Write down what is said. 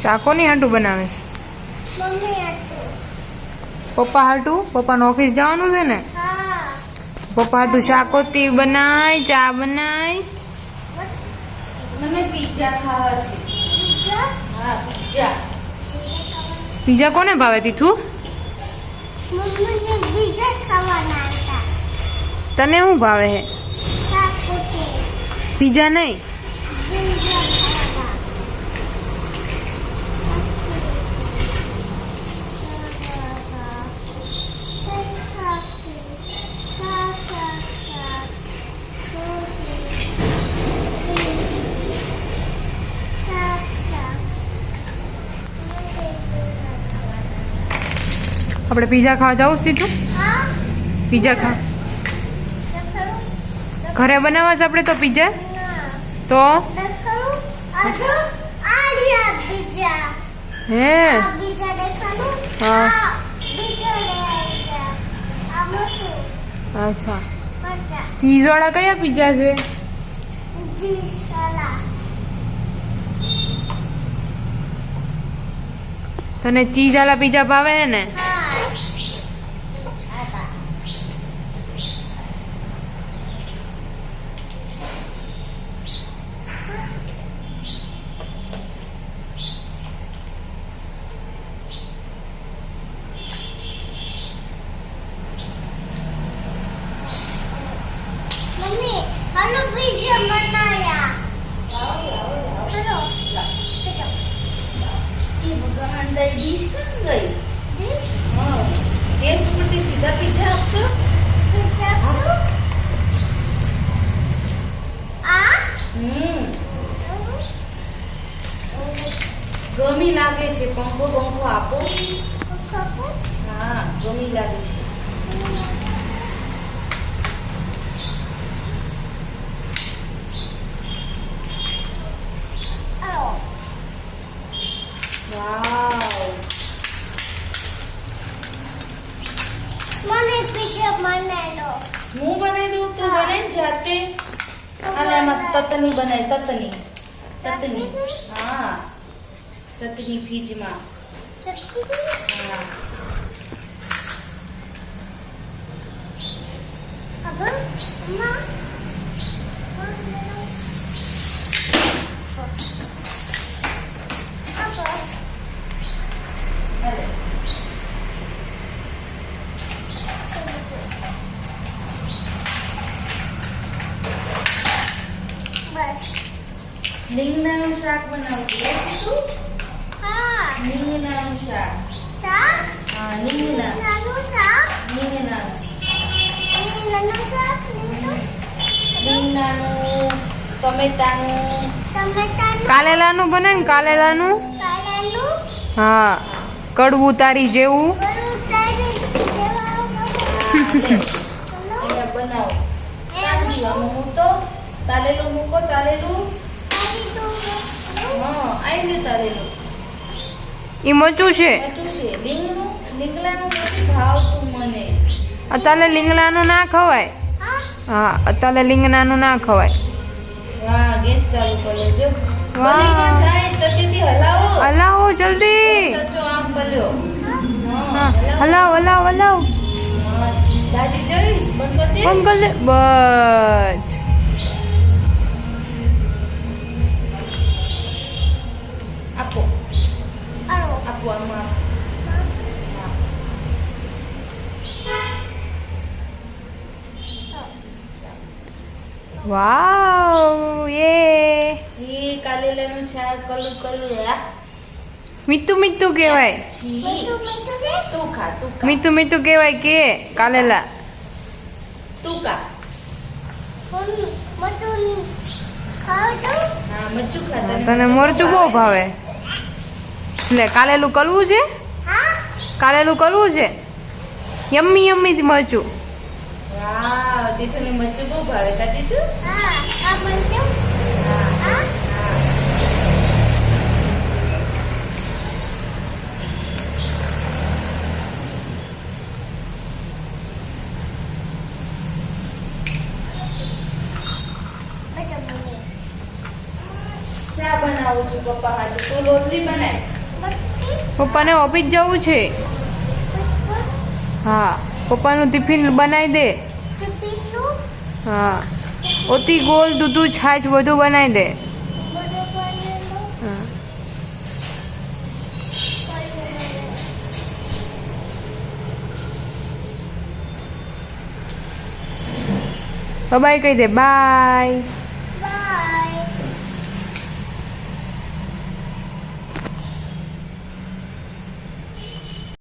Chaco ની હાટું બનાવે છે પપ્પા હાટું? પપ્પાને ઓફિસ જવાનું છે ને? પપ્પા હાટું શાકોતી બનાય, ચા બનાય. મને પિઝા ખાવા છે. હા, પિઝા. પીઝા કોને ભાવે તીથું? તને શું ભાવે હે? પીઝા નહીં? આપણે પીઝા ખાવા જવું છે તું? પીઝા ખા ઘરે બનાવવા છે આપણે તો પીઝા? તો હે હા અચ્છા ચીઝ વાળા કયા પીઝા છે? તને ચીઝ વાળા પીઝા ભાવે હે ને? ડીશ ક્યાં ગઈ? હા, ગેસ ઉપરથી સીધા પિઝા આપશો? ગમી લાગે છે. પંખો બંખો આપો. હા, ગમી લાગે છે. હું બનાવી દઉં તો બને જાતે. અને એમાં તતની બનાય. તતની હા, તતની ફ્રીજમાં. હા રીંગણાનું શાક બનાવતું તું? હા, રીંગણાનું શાક. હા, રીંગણાનું શાક. રીંગણાનું, ટમેટાનું. કાલેલાનું બને ને? કાલેલાનું હા, કડવું તારી જેવું. અહીંયા બનાવો. હું તો તાલેલું મૂકો. તાલેલું હા, આવી ગયું તારેલું. ઈ મચું છે. લીંગડાનું નથી ભાવતું મને. અત્યારે લીંગડાનું ના ખવાય. હા, અત્યારે લીંગડાનું ના ખવાય. વાહ, ગેસ ચાલુ કર્યો જો. બલી ન જાય તતીથી હલાવો. હલાવો જલ્દી. ચચો આમ બલ્યો. હા, હલાવ હલાવ હલાવ. દાદી જોઈશ. બંધ કરી દે. બંધ કરી દે. બસ આપો. આપો આમાં. વાવ યે. એ કાલેલાનું શાક કલું કલું. મીઠું મીઠું કહેવાય. તું ખા. મીઠું મીઠું કહેવાય કે કાલેલા. તુકા હા મરચું ખાતા તને મરચું બહુ ભાવે લે કાલેલું કલવું છે કાલેલું કલવું છે યમ્મી યમ્મી મરચું વાહ દીધુને મરચું બહુ ભાવે કા દીધું ચા બનાવું છું પપ્પા હાટુ તું રોટલી બનાય પપ્પાને ઓફિસ જવું છે હા પપ્પાનું ટિફિન બનાવી દે હા ઓતી ગોલ દૂધું છાશ બધું બનાવી દે હા બાય કહી દે બાય